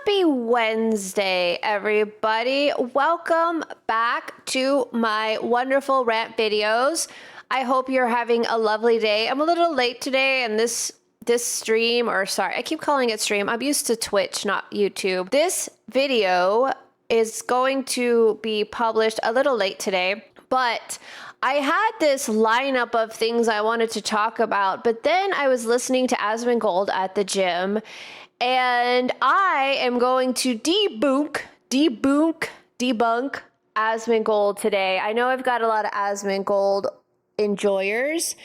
Happy Wednesday, everybody. Welcome back to my wonderful rant videos. I hope you're having a lovely day. I'm a little late today, and this stream, or sorry, I keep calling it stream. I'm used to Twitch, not YouTube. This video is going to be published a little late today, but I had this lineup of things I wanted to talk about, but then I was listening to Asmongold at the gym, and I am going to debunk Asmongold today. I know I've got a lot of Asmongold enjoyers,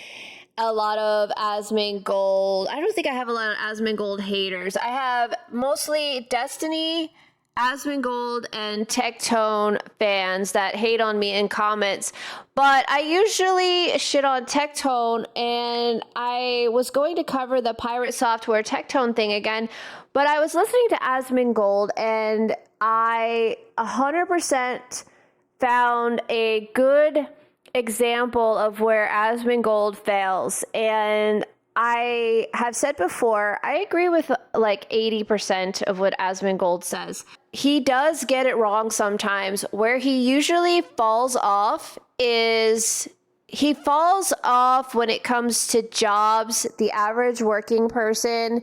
a lot of Asmongold. I don't think I have a lot of Asmongold haters. I have mostly Destiny, Asmongold, and Tectone fans that hate on me in comments. But I usually shit on Tectone, and I was going to cover the pirate software Tectone thing again, but I was listening to Asmongold, and I 100% found a good example of where Asmongold fails. And I have said before, I agree with like 80% of what Asmongold says. He does get it wrong sometimes. Where he usually falls off is he falls off when it comes to jobs, the average working person,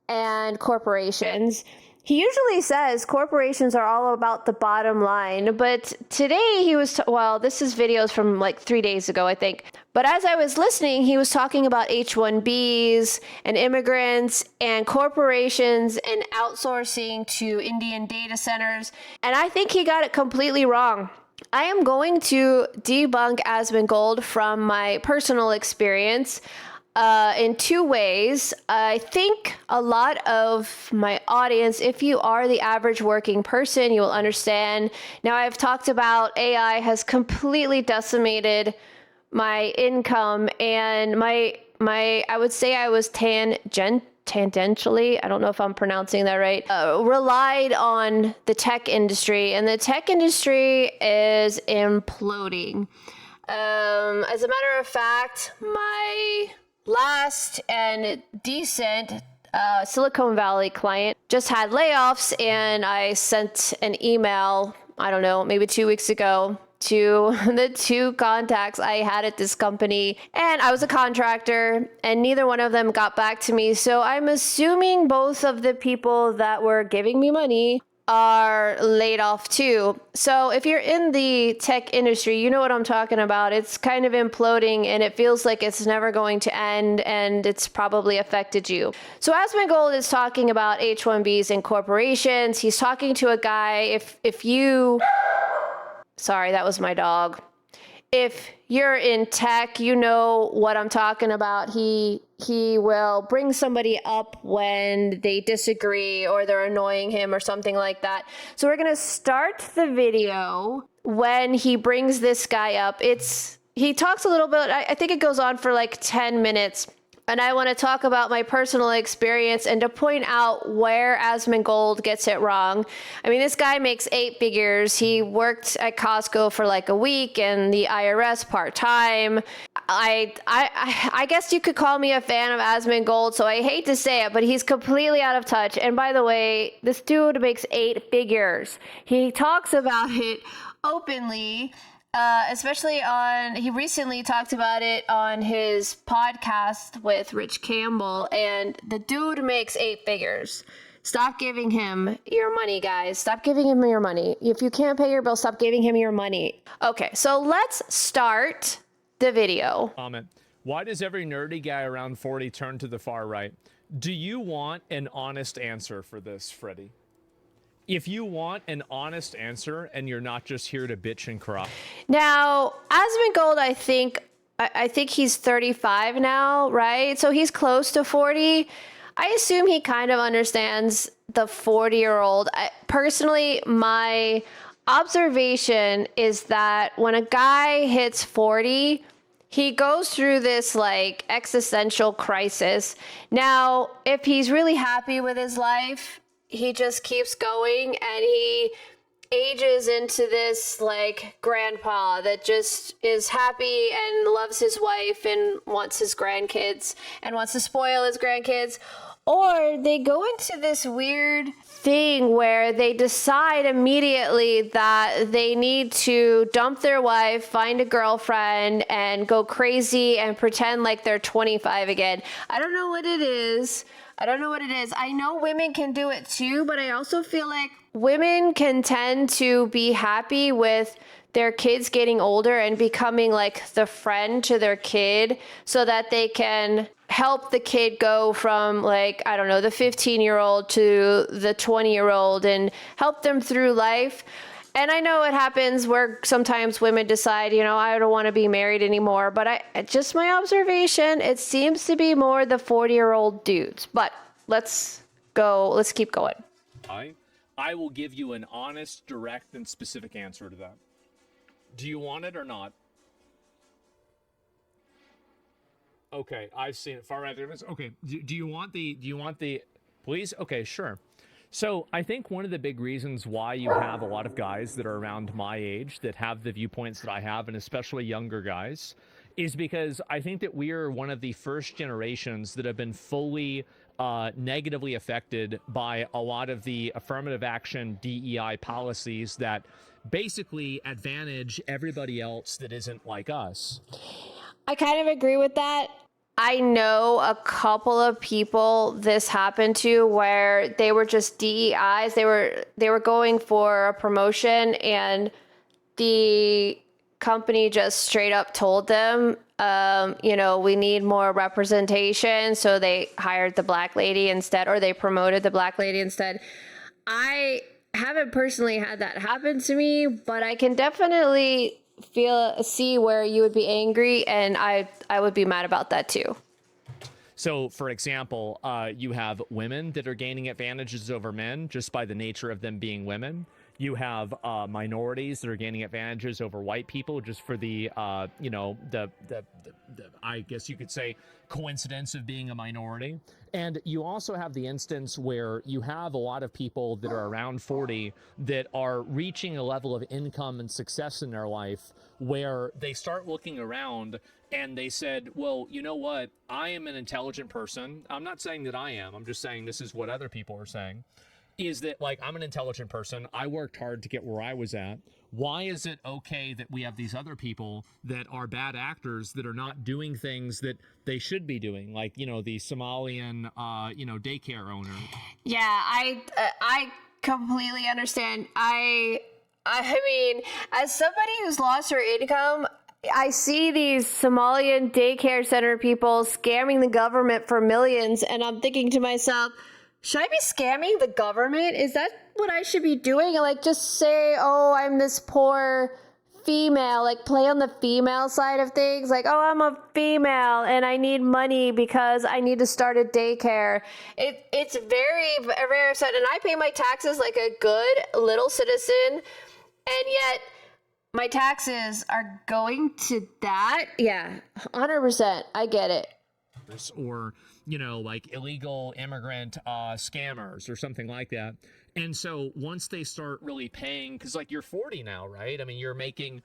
and corporations. He usually says corporations are all about the bottom line, but today he was, well, this is videos from like 3 days ago, I think. But as I was listening, he was talking about H1Bs and immigrants and corporations and outsourcing to Indian data centers. And I think he got it completely wrong. I am going to debunk Asmongold from my personal experience in two ways. I think a lot of my audience, if you are the average working person, you will understand. Now, I've talked about AI has completely decimated my income, and my I would say I was tangentially, I don't know if I'm pronouncing that right, relied on the tech industry, and the tech industry is imploding. As a matter of fact, my last and decent Silicon Valley client just had layoffs, and I sent an email, I don't know, maybe 2 weeks ago to the two contacts I had at this company, and I was a contractor, and neither one of them got back to me. So I'm assuming both of the people that were giving me money are laid off too. So if you're in the tech industry, you know what I'm talking about. It's kind of imploding, and it feels like it's never going to end, and it's probably affected you. So Asmongold is talking about H1Bs and corporations. He's talking to a guy, if you, sorry, that was my dog. If you're in tech, you know what I'm talking about. He will bring somebody up when they disagree or they're annoying him or something like that. So we're going to start the video when he brings this guy up. He talks a little bit, I think it goes on for like 10 minutes. And I want to talk about my personal experience and to point out where Asmongold gets it wrong. I mean, this guy makes 8 figures. He worked at Costco for like a week and the IRS part-time. I guess you could call me a fan of Asmongold, so I hate to say it, but he's completely out of touch. And by the way, this dude makes 8 figures. He talks about it openly. Especially he recently talked about it on his podcast with Rich Campbell, and the dude makes 8 figures. Stop giving him your money, guys. Stop giving him your money. If you can't pay your bill, stop giving him your money. Okay, so let's start the video. Comment. Why does every nerdy guy around 40 turn to the far right? Do you want an honest answer for this, Freddie? If you want an honest answer and you're not just here to bitch and cry. Now, Asmongold, I think he's 35 now, right? So he's close to 40. I assume he kind of understands the 40-year-old. Personally, my observation is that when a guy hits 40, he goes through this like existential crisis. Now, if he's really happy with his life, he just keeps going, and he ages into this like grandpa that just is happy and loves his wife and wants his grandkids and wants to spoil his grandkids. Or they go into this weird thing where they decide immediately that they need to dump their wife, find a girlfriend, and go crazy and pretend like they're 25 again. I don't know what it is. I know women can do it too, but I also feel like women can tend to be happy with their kids getting older and becoming like the friend to their kid so that they can help the kid go from like, I don't know, the 15-year-old to the 20-year-old and help them through life. And I know it happens where sometimes women decide, I don't want to be married anymore. But just my observation, it seems to be more the 40-year-old dudes. But let's keep going. I will give you an honest, direct, and specific answer to that. Do you want it or not? Okay, I've seen it. Far right there. Okay, do you want the, please? Okay, sure. So I think one of the big reasons why you have a lot of guys that are around my age that have the viewpoints that I have, and especially younger guys, is because I think that we are one of the first generations that have been fully negatively affected by a lot of the affirmative action DEI policies that basically advantage everybody else that isn't like us. I kind of agree with that. I know a couple of people this happened to where they were just DEIs. They were going for a promotion and the company just straight up told them, we need more representation. So they hired the black lady instead, or they promoted the black lady instead. I haven't personally had that happen to me, but I can definitely see where you would be angry, and I would be mad about that too. So, for example, you have women that are gaining advantages over men just by the nature of them being women. You have minorities that are gaining advantages over white people just for the I guess you could say coincidence of being a minority. And you also have the instance where you have a lot of people that are around 40 that are reaching a level of income and success in their life where they start looking around and they said, well, you know what? I am an intelligent person. I'm not saying that I am. I'm just saying this is what other people are saying. Is that, like, I'm an intelligent person. I worked hard to get where I was at. Why is it okay that we have these other people that are bad actors that are not doing things that they should be doing? Like, the Somalian, daycare owner. Yeah, I completely understand. I mean, as somebody who's lost her income, I see these Somalian daycare center people scamming the government for millions, and I'm thinking to myself, should I be scamming the government? Is that what I should be doing? Like, just say, oh, I'm this poor female, like play on the female side of things. Like, oh, I'm a female and I need money because I need to start a daycare. It's very, very upset. And I pay my taxes like a good little citizen. And yet my taxes are going to that. Yeah, 100%. I get it. Or like illegal immigrant scammers or something like that. And so once they start really paying, because like you're 40 now, right? I mean, you're making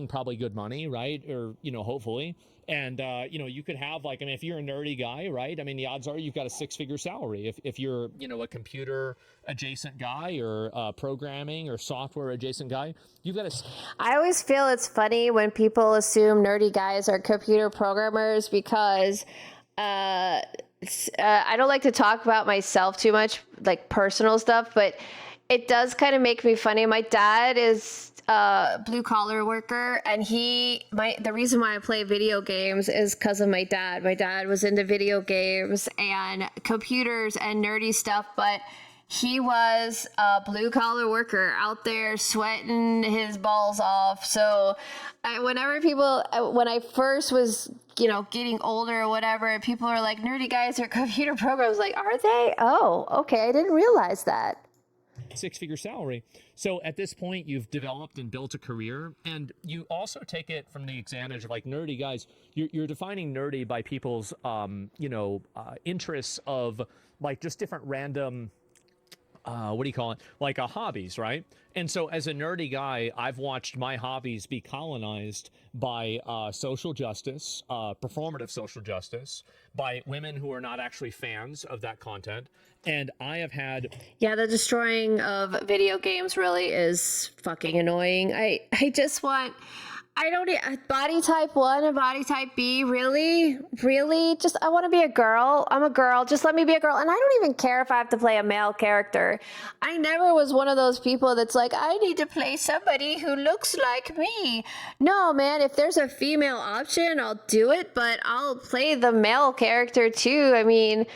probably good money, right? Or, hopefully. And, you could have like, I mean, if you're a nerdy guy, right? I mean, the odds are you've got a 6-figure salary. If you're, a computer adjacent guy or programming or software adjacent guy, you've got I always feel it's funny when people assume nerdy guys are computer programmers because I don't like to talk about myself too much, like personal stuff, but it does kind of make me funny. My dad is a blue collar worker, and the reason why I play video games is because of my dad. My dad was into video games and computers and nerdy stuff, but he was a blue collar worker out there sweating his balls off. So when I first was, getting older or whatever, people are like, nerdy guys are computer programs. Like, are they? Oh, okay. I didn't realize that. 6-figure salary. So at this point, you've developed and built a career, and you also take it from the advantage of like nerdy guys. You're defining nerdy by people's, interests of like just different random what do you call it? Like hobbies, right? And so as a nerdy guy, I've watched my hobbies be colonized by social justice, performative social justice, by women who are not actually fans of that content. And I have had... Yeah, the destroying of video games really is fucking annoying. I just want... I don't body type 1 and body type B, really? Just I want to be a girl. I'm a girl. Just let me be a girl. And I don't even care if I have to play a male character. I never was one of those people that's like, I need to play somebody who looks like me. No, man, if there's a female option, I'll do it, but I'll play the male character too. I mean,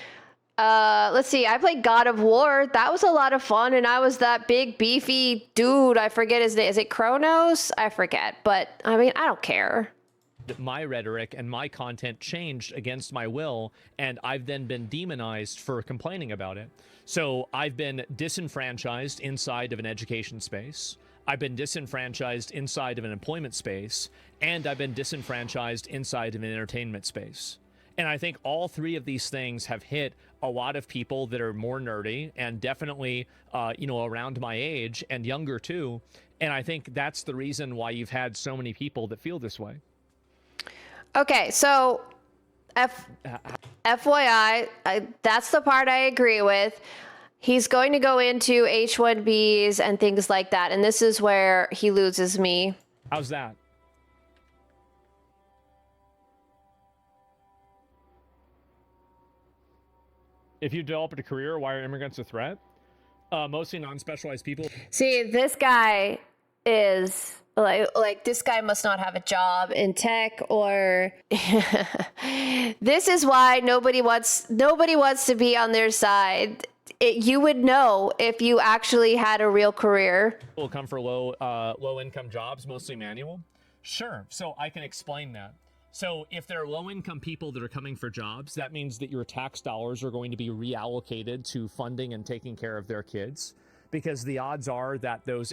let's see. I played God of War. That was a lot of fun. And I was that big, beefy dude. I forget his name. Is it Kronos? I forget. But I mean, I don't care. My rhetoric and my content changed against my will, and I've then been demonized for complaining about it. So I've been disenfranchised inside of an education space. I've been disenfranchised inside of an employment space, and I've been disenfranchised inside of an entertainment space. And I think all three of these things have hit a lot of people that are more nerdy and definitely, around my age and younger too. And I think that's the reason why you've had so many people that feel this way. Okay, so FYI, that's the part I agree with. He's going to go into H1Bs and things like that. And this is where he loses me. How's that? If you develop a career, why are immigrants a threat? Mostly non-specialized people. See, this guy is like this guy must not have a job in tech, or this is why nobody wants to be on their side. You would know if you actually had a real career. People come for low income jobs, mostly manual. Sure, so I can explain that. So if there are low-income people that are coming for jobs, that means that your tax dollars are going to be reallocated to funding and taking care of their kids, because the odds are that those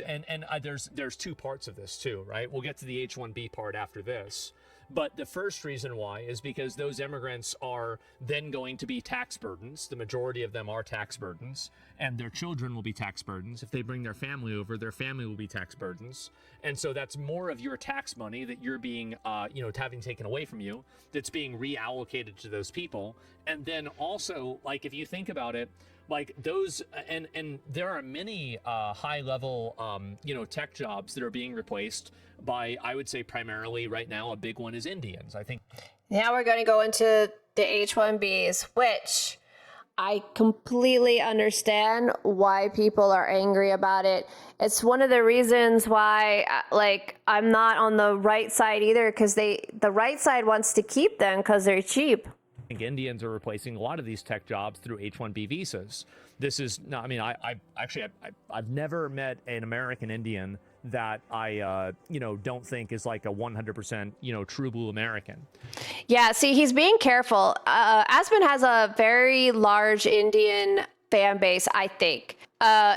there's two parts of this too, right? We'll get to the H1B part after this. But the first reason why is because those immigrants are then going to be tax burdens. The majority of them are tax burdens, and their children will be tax burdens. If they bring their family over, their family will be tax burdens. And so that's more of your tax money that you're being, having taken away from you, that's being reallocated to those people. And then also, like, if you think about it, like those, and there are many high level, tech jobs that are being replaced by, I would say primarily right now, a big one is Indians. I think. Now we're going to go into the H1Bs, which I completely understand why people are angry about it. It's one of the reasons why, I'm not on the right side either, because the right side wants to keep them because they're cheap. I think Indians are replacing a lot of these tech jobs through H1B visas. This is not, I mean, I've never met an American Indian that I, don't think is like a 100%, true blue American. Yeah, see, he's being careful. Aspen has a very large Indian fan base, I think.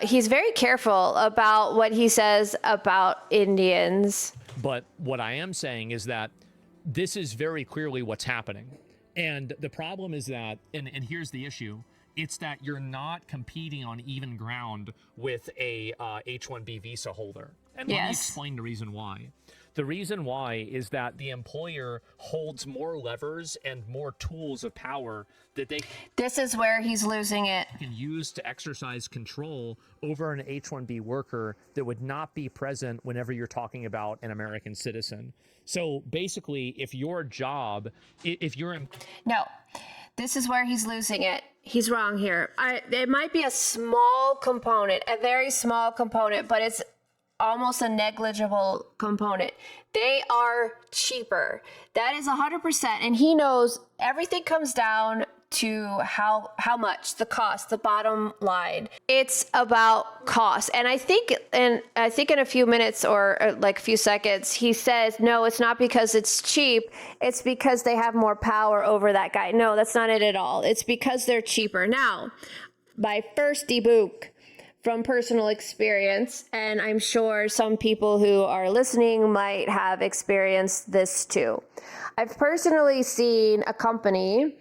He's very careful about what he says about Indians. But what I am saying is that this is very clearly what's happening. And the problem is that, and here's the issue, it's that you're not competing on even ground with a H-1B visa holder. And let me explain the reason why. The reason why is that the employer holds more levers and more tools of power that they This is where he's losing it. can use to exercise control over an H-1B worker that would not be present whenever you're talking about an American citizen. So basically, if your job, if you're in... No, this is where he's losing it. He's wrong here. It might be a small component, a very small component, but it's almost a negligible component. They are cheaper. That is 100%. And he knows everything comes down to how much, the cost, the bottom line. It's about cost. And I think in a few minutes or like a few seconds, he says, no, it's not because it's cheap. It's because they have more power over that guy. No, that's not it at all. It's because they're cheaper. Now, my first debunk from personal experience, and I'm sure some people who are listening might have experienced this too. I've personally seen a company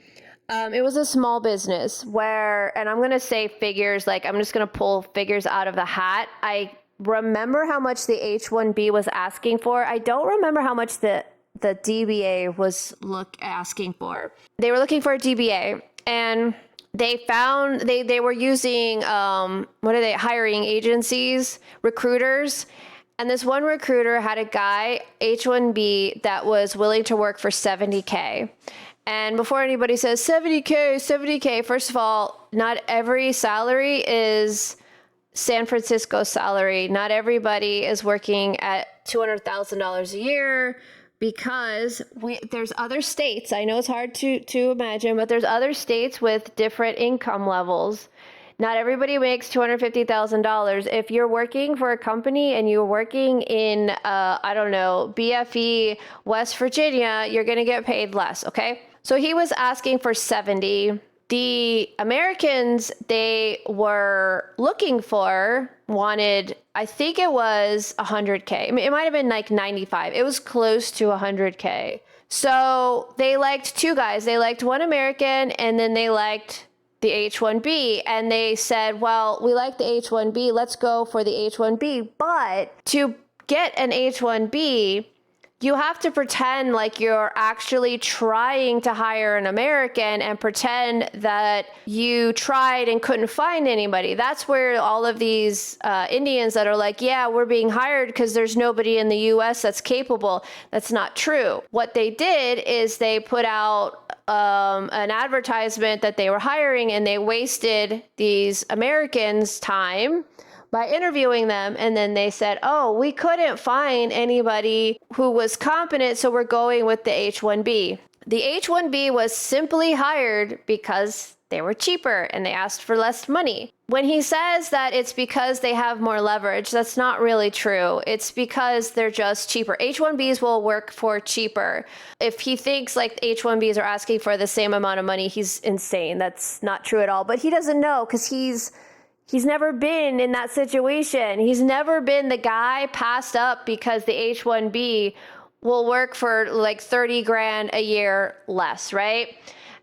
It was a small business where, and I'm going to say figures, like I'm just going to pull figures out of the hat. I remember how much the H1B was asking for. I don't remember how much the DBA was asking for. They were looking for a DBA, and they found they were using hiring agencies, recruiters. And this one recruiter had a guy, H1B, that was willing to work for $70K. And before anybody says $70K, first of all, not every salary is San Francisco salary. Not everybody is working at $200,000 a year, because there's other states. I know it's hard to imagine, but there's other states with different income levels. Not everybody makes $250,000. If you're working for a company and you're working in, BFE, West Virginia, you're going to get paid less, okay? So he was asking for 70. The Americans they were looking for wanted, I think it was 100K. I mean, it might have been like 95. It was close to 100K. So they liked two guys. They liked one American, and then they liked the H1B, and they said, well, we like the H1B, let's go for the H1B. But to get an H1B, you have to pretend like you're actually trying to hire an American and pretend that you tried and couldn't find anybody. That's where all of these Indians that are like, yeah, we're being hired because there's nobody in the US that's capable. That's not true. What they did is they put out an advertisement that they were hiring, and they wasted these Americans' time by interviewing them. And then they said, oh, we couldn't find anybody who was competent, so we're going with the H1B. The H1B was simply hired because they were cheaper and they asked for less money. When he says that it's because they have more leverage, that's not really true. It's because they're just cheaper. H1Bs will work for cheaper. If he thinks like H1Bs are asking for the same amount of money, he's insane. That's not true at all. But he doesn't know, because he's never been in that situation. He's never been the guy passed up because the H1B will work for like 30 grand a year less, right?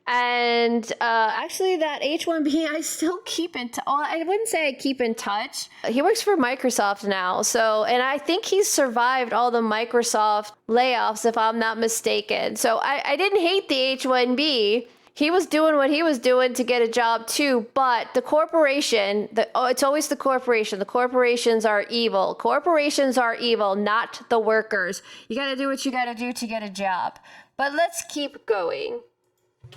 And actually that H1B, I still keep in touch. I wouldn't say I keep in touch. He works for Microsoft now. And I think he's survived all the Microsoft layoffs, if I'm not mistaken. So I didn't hate the H1B. He was doing what he was doing to get a job too, but the corporation, it's always the corporation. The corporations are evil. Corporations are evil, not the workers. You got to do what you got to do to get a job. But let's keep going.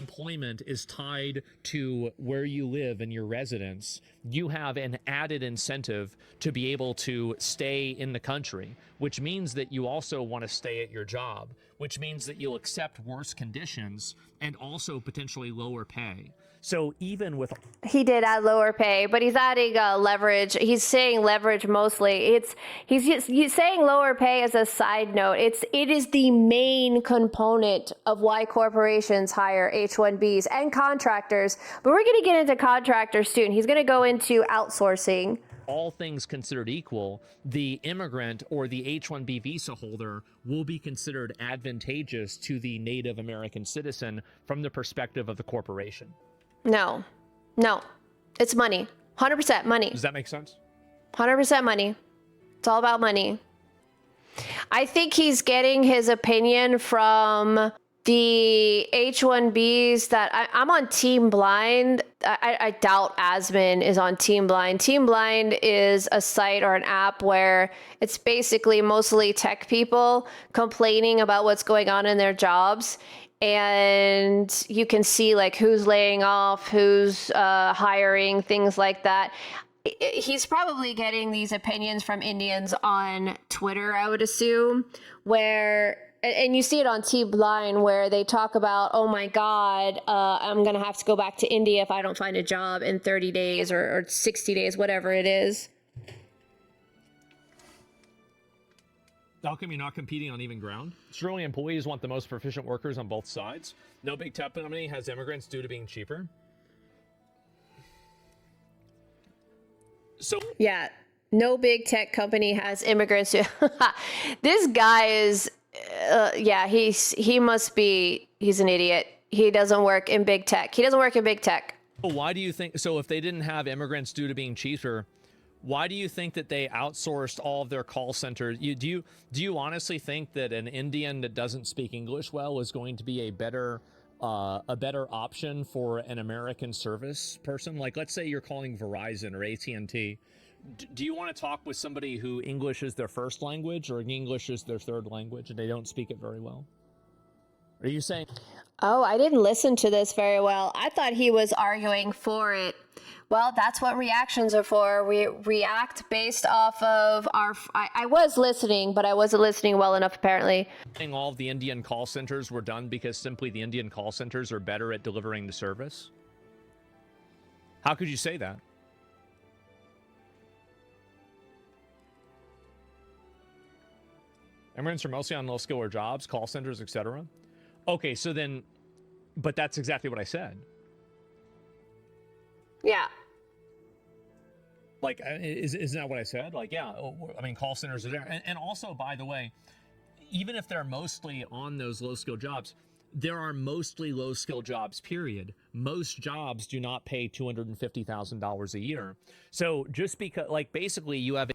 Employment is tied to where you live and your residence. You have an added incentive to be able to stay in the country, which means that you also want to stay at your job, which means that you'll accept worse conditions and also potentially lower pay. So even with... He did add lower pay, but he's adding leverage. He's saying leverage mostly. He's saying lower pay as a side note. It is the main component of why corporations hire H1Bs and contractors. But we're going to get into contractors soon. He's going to go into outsourcing. All things considered equal, the immigrant or the H-1B visa holder will be considered advantageous to the Native American citizen from the perspective of the corporation. No, it's money. 100% money. Does that make sense? 100% money. It's all about money. I think he's getting his opinion from the H1Bs that I'm on Team Blind. I doubt Asmon is on Team Blind. Team Blind is a site or an app where it's basically mostly tech people complaining about what's going on in their jobs. And you can see like who's laying off, who's hiring, things like that. He's probably getting these opinions from Indians on Twitter, I would assume, and you see it on Team Blind where they talk about, oh my God, I'm going to have to go back to India if I don't find a job in 30 days or 60 days, whatever it is. How come you're not competing on even ground? Surely employees want the most proficient workers on both sides. No big tech company has immigrants due to being cheaper. So yeah, no big tech company has immigrants. This guy is, he's an idiot. he doesn't work in big tech. He doesn't work in big tech. Why do you think so? If they didn't have immigrants due to being cheaper, why do you think that they outsourced all of their call centers? Do you honestly think that an Indian that doesn't speak English well is going to be a better option for an American service person? Like, let's say you're calling Verizon or AT&T. Do you want to talk with somebody who English is their first language or English is their third language and they don't speak it very well? Are you saying? Oh, I didn't listen to this very well. I thought he was arguing for it. Well, that's what reactions are for. We react based off of our... I was listening, but I wasn't listening well enough, apparently. All of the Indian call centers were done because simply the Indian call centers are better at delivering the service? How could you say that? Immigrants are mostly on low-skill jobs, call centers, etc. Okay, so then... But that's exactly what I said. Yeah. Like, isn't that what I said? Like, yeah, I mean, call centers are there. And also, by the way, even if they're mostly on those low-skill jobs, there are mostly low-skill jobs, period. Most jobs do not pay $250,000 a year. So just because, like, basically you have...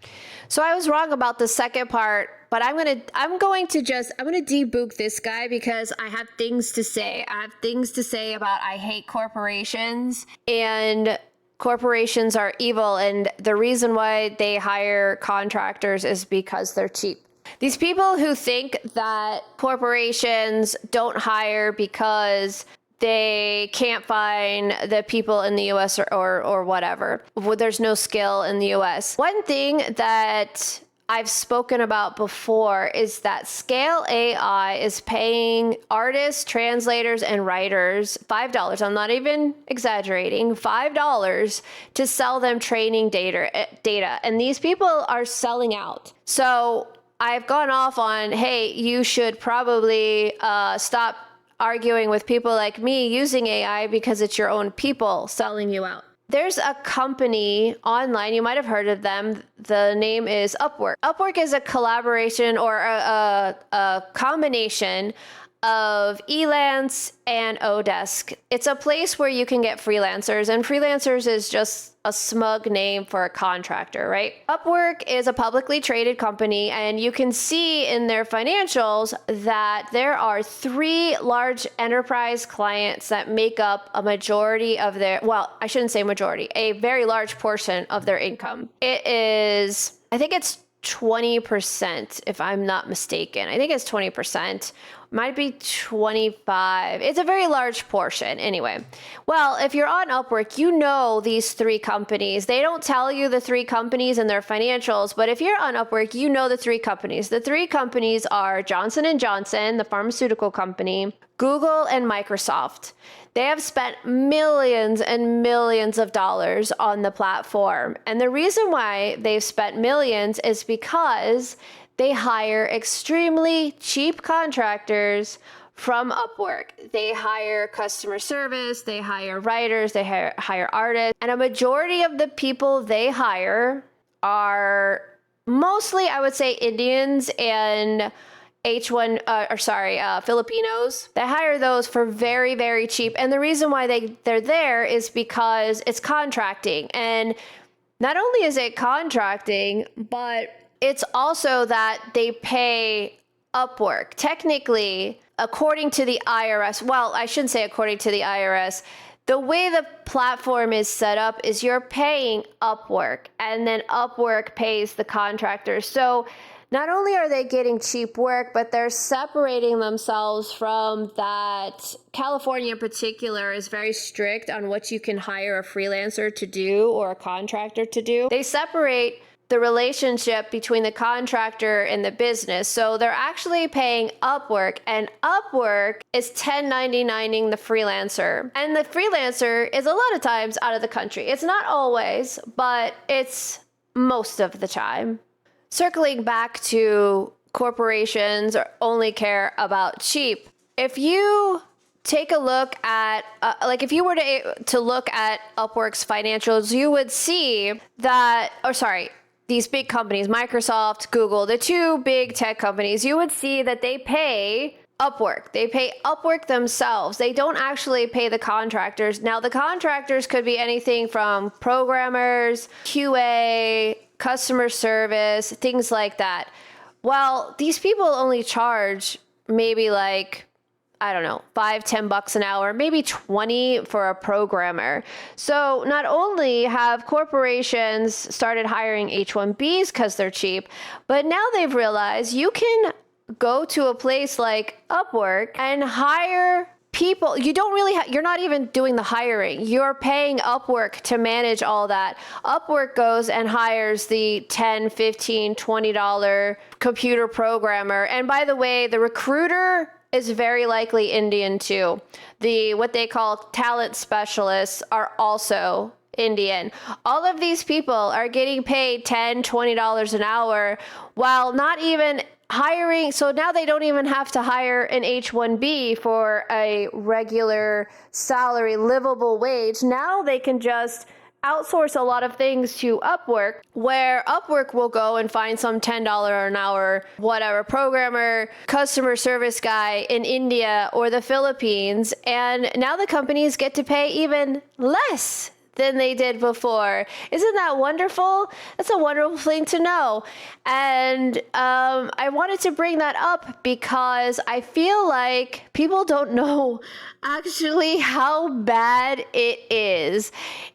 So I was wrong about the second part, but I'm going to debunk this guy because I have things to say. I have things to say about I hate corporations and corporations are evil. And the reason why they hire contractors is because they're cheap. These people who think that corporations don't hire because they can't find the people in the US or whatever. There's no skill in the US. One thing that I've spoken about before is that Scale AI is paying artists, translators, and writers $5. I'm not even exaggerating, $5 to sell them training data. And these people are selling out. So I've gone off on, hey, you should probably stop arguing with people like me using AI because it's your own people selling you out. There's a company online, you might have heard of them. The name is Upwork. Upwork is a collaboration or a combination of Elance and Odesk. It's a place where you can get freelancers, and freelancers is just a smug name for a contractor, right? Upwork is a publicly traded company, and you can see in their financials that there are 3 large enterprise clients that make up a majority of their, well, I shouldn't say majority, a very large portion of their income. It is, I think it's 20%, if I'm not mistaken. I think it's 20%. Might be 25. It's a very large portion anyway. Well, if you're on Upwork, you know these 3 companies. They don't tell you the 3 companies and their financials, but if you're on Upwork, you know the 3 companies. The 3 companies are Johnson & Johnson, the pharmaceutical company, Google, and Microsoft. They have spent millions and millions of dollars on the platform. And the reason why they've spent millions is because they hire extremely cheap contractors from Upwork. They hire customer service, they hire writers, they hire artists. And a majority of the people they hire are mostly, I would say, Indians and Filipinos. They hire those for very, very cheap. And the reason why they're there is because it's contracting. And not only is it contracting, but it's also that they pay Upwork. Technically, according to the IRS, well, I shouldn't say according to the IRS, the way the platform is set up is you're paying Upwork, and then Upwork pays the contractors. So not only are they getting cheap work, but they're separating themselves from that. California in particular is very strict on what you can hire a freelancer to do or a contractor to do. They separate the relationship between the contractor and the business. So they're actually paying Upwork, and Upwork is 1099ing the freelancer. And the freelancer is a lot of times out of the country. It's not always, but it's most of the time. Circling back to corporations only care about cheap. If you take a look at, if you were to look at Upwork's financials, you would see that, these big companies, Microsoft, Google, the 2 big tech companies, you would see that they pay Upwork. They pay Upwork themselves. They don't actually pay the contractors. Now, the contractors could be anything from programmers, QA, customer service, things like that. Well, these people only charge maybe like, I don't know, $5-10 an hour, maybe 20 for a programmer. So not only have corporations started hiring H1Bs because they're cheap, but now they've realized you can go to a place like Upwork and hire people. You don't really, you're not even doing the hiring. You're paying Upwork to manage all that. Upwork goes and hires the $10, $15, $20 computer programmer. And by the way, the recruiter is very likely Indian too. What they call talent specialists are also Indian. All of these people are getting paid $10, $20 an hour while not even hiring. So now they don't even have to hire an H1B for a regular salary, livable wage. Now they can just outsource a lot of things to Upwork, where Upwork will go and find some $10 an hour, whatever, programmer, customer service guy in India or the Philippines. And now the companies get to pay even less than they did before. Isn't that wonderful? That's a wonderful thing to know. And I wanted to bring that up because I feel like people don't know actually how bad it is.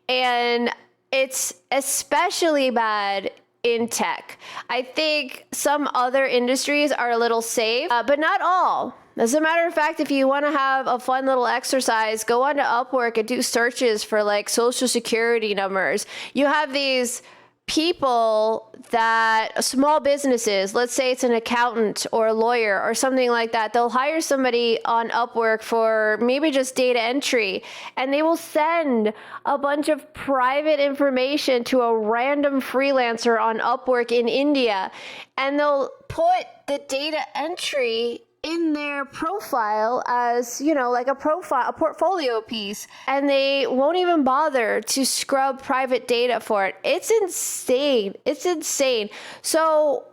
And it's especially bad in tech. I think some other industries are a little safe, but not all. As a matter of fact, if you want to have a fun little exercise, go onto Upwork and do searches for like social security numbers. You have these people that small businesses, let's say it's an accountant or a lawyer or something like that, they'll hire somebody on Upwork for maybe just data entry, and they will send a bunch of private information to a random freelancer on Upwork in India, and they'll put the data entry in their profile as, you know, like a profile, a portfolio piece, and they won't even bother to scrub private data for it. It's insane. It's insane. So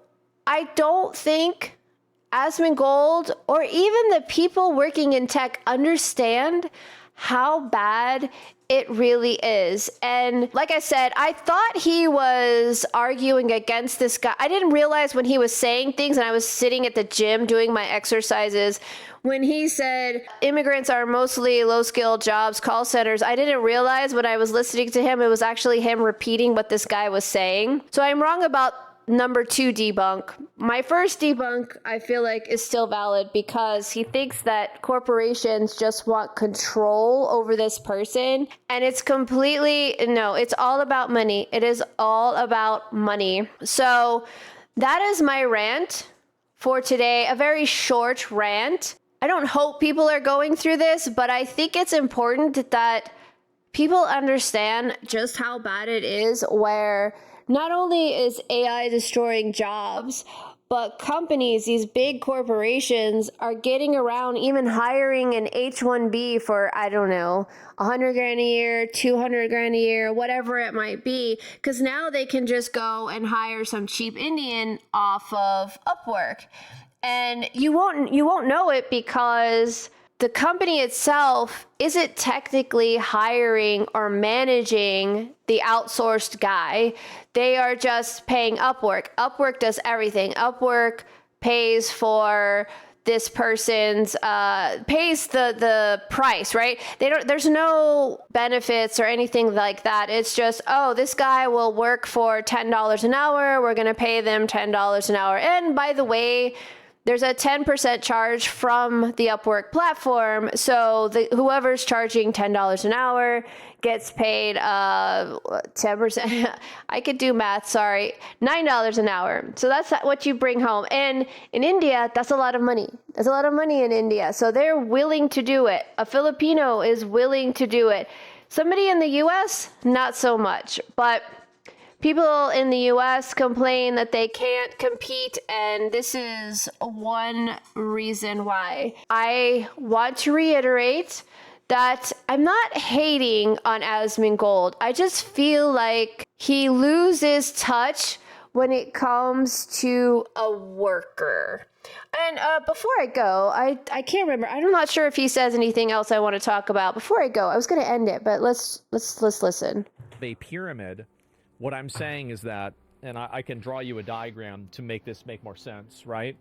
I don't think Asmongold or even the people working in tech understand how bad it really is. And like I said, I thought he was arguing against this guy. I didn't realize when he was saying things, and I was sitting at the gym doing my exercises, when he said immigrants are mostly low-skilled jobs, call centers. I didn't realize when I was listening to him, it was actually him repeating what this guy was saying. So I'm wrong about number 2 debunk. My first debunk, I feel like, is still valid because he thinks that corporations just want control over this person. And it's completely, no, it's all about money. It is all about money. So that is my rant for today, a very short rant. I don't hope people are going through this, but I think it's important that people understand just how bad it is, where not only is AI destroying jobs, but companies, these big corporations, are getting around even hiring an H1B for, I don't know, 100 grand a year, 200 grand a year, whatever it might be, because now they can just go and hire some cheap Indian off of Upwork. And you won't know it because the company itself isn't technically hiring or managing the outsourced guy. They are just paying Upwork. Upwork does everything. Upwork pays for this person's, pays the price, right? There's no benefits or anything like that. It's just, oh, this guy will work for $10 an hour. We're going to pay them $10 an hour. And by the way, there's a 10% charge from the Upwork platform. So whoever's charging $10 an hour gets paid 10%. I could do math, sorry. $9 an hour. So that's what you bring home. And in India, that's a lot of money. There's a lot of money in India. So they're willing to do it. A Filipino is willing to do it. Somebody in the US, not so much. But people in the US complain that they can't compete, and this is one reason why. I want to reiterate that I'm not hating on Asmongold. I just feel like he loses touch when it comes to a worker. And before I go, I can't remember. I'm not sure if he says anything else I want to talk about. Before I go, I was going to end it, but let's listen. A pyramid. What I'm saying is that, and I can draw you a diagram to make this make more sense, right?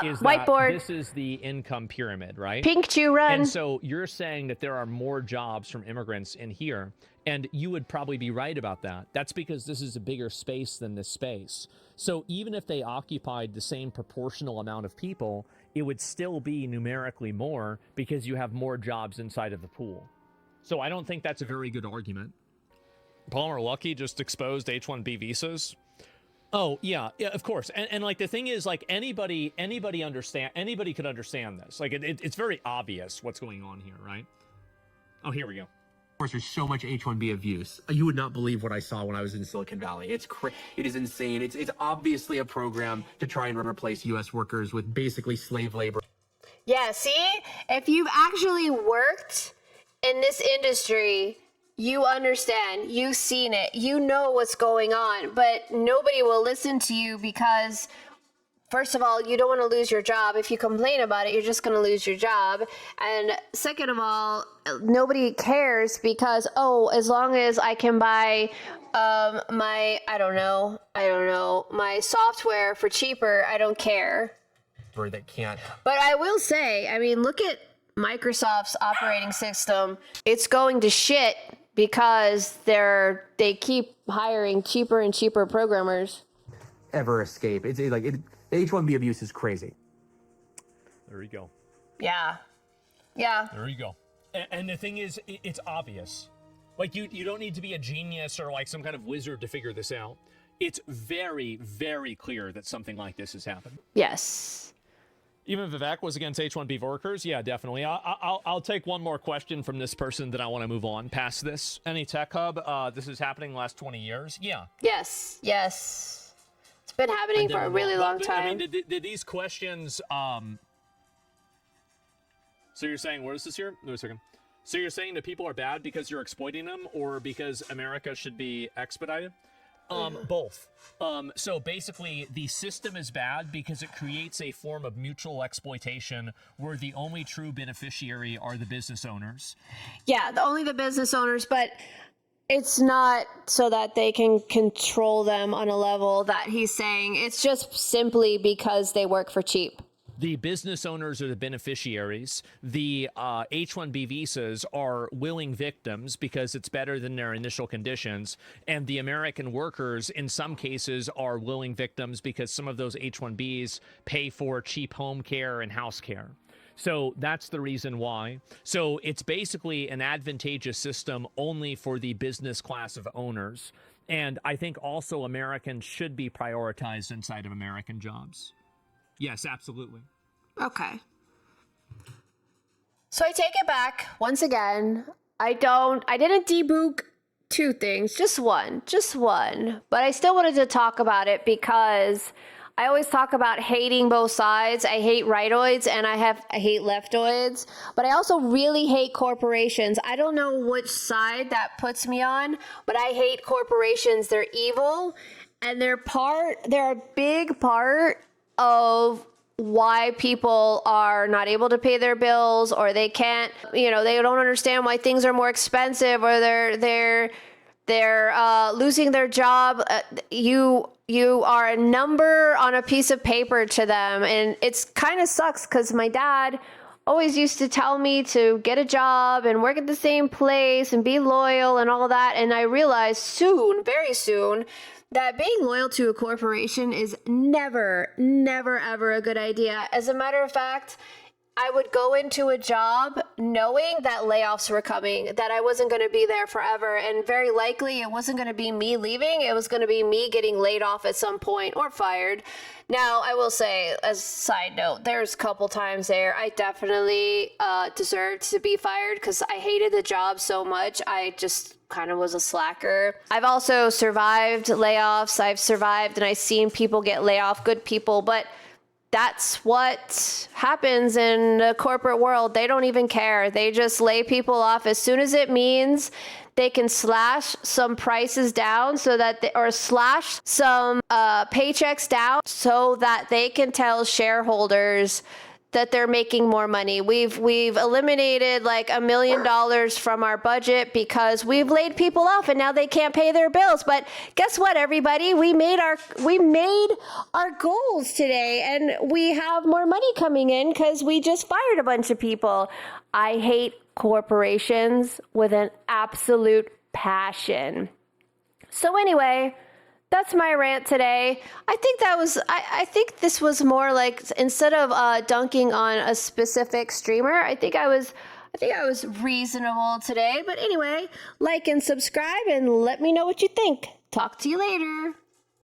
Is that Whiteboard. This is the income pyramid, right? Pink Chew Run. And so you're saying that there are more jobs from immigrants in here, and you would probably be right about that. That's because this is a bigger space than this space. So even if they occupied the same proportional amount of people, it would still be numerically more because you have more jobs inside of the pool. So I don't think that's a very good argument. Palmer Luckey just exposed H1B visas. Oh, yeah, of course. And like, the thing is, like, anybody could understand this. Like, it's very obvious what's going on here, right? Oh, here we go. Of course, there's so much H1B abuse. You would not believe what I saw when I was in Silicon Valley. It is insane. It's obviously a program to try and replace U.S. workers with basically slave labor. Yeah, see? If you've actually worked in this industry, you understand, you've seen it, you know what's going on, but nobody will listen to you because, first of all, you don't want to lose your job. If you complain about it, you're just going to lose your job. And second of all, nobody cares because, oh, as long as I can buy my software for cheaper, I don't care. That can't. But I will say, I mean, look at Microsoft's operating system. It's going to shit because they keep hiring cheaper and cheaper programmers. Ever escape. The H1B abuse is crazy. There you go. Yeah. Yeah. There you go. And the thing is, it's obvious. Like, you don't need to be a genius or like some kind of wizard to figure this out. It's very, very clear that something like this has happened. Yes. Even Vivek was against H1B workers? Yeah, definitely. I'll take one more question from this person, then I want to move on past this. Any tech hub? This is happening the last 20 years? Yeah. Yes. It's been happening for a really long time. I mean, did these questions... So you're saying, what is this here? Wait a second. So you're saying that people are bad because you're exploiting them or because America should be expedited? Both. So basically, the system is bad because it creates a form of mutual exploitation where the only true beneficiary are the business owners. Yeah, only the business owners, but it's not so that they can control them on a level that he's saying. It's just simply because they work for cheap. The business owners are the beneficiaries. The H-1B visas are willing victims because it's better than their initial conditions. And the American workers, in some cases, are willing victims because some of those H-1Bs pay for cheap home care and house care. So that's the reason why. So it's basically an advantageous system only for the business class of owners. And I think also Americans should be prioritized inside of American jobs. Yes, absolutely. Okay. So I take it back once again. I didn't debunk two things, just one. But I still wanted to talk about it because I always talk about hating both sides. I hate rightoids and I hate leftoids, but I also really hate corporations. I don't know which side that puts me on, but I hate corporations. They're evil and they're a big part of why people are not able to pay their bills or they can't, they don't understand why things are more expensive or they're losing their job. You are a number on a piece of paper to them. And it's kind of sucks because my dad always used to tell me to get a job and work at the same place and be loyal and all that. And I realized very soon, that being loyal to a corporation is never, ever a good idea. As a matter of fact, I would go into a job knowing that layoffs were coming, that I wasn't going to be there forever. And very likely it wasn't going to be me leaving. It was going to be me getting laid off at some point or fired. Now, I will say, as a side note, there's a couple times there I definitely deserved to be fired because I hated the job so much. I just kind of was a slacker. I've also survived layoffs. I've survived and I've seen people get laid off, good people, but that's what happens in the corporate world. They don't even care. They just lay people off as soon as it means they can slash some prices down so that or slash some paychecks down so that they can tell shareholders that they're making more money. We've eliminated like $1 million from our budget because we've laid people off and now they can't pay their bills. But guess what, everybody? We made our goals today, and we have more money coming in because we just fired a bunch of people. I hate corporations with an absolute passion. So anyway, that's my rant today. I think this was more like, instead of dunking on a specific streamer, I think I was reasonable today. But anyway, like and subscribe and let me know what you think. Talk to you later.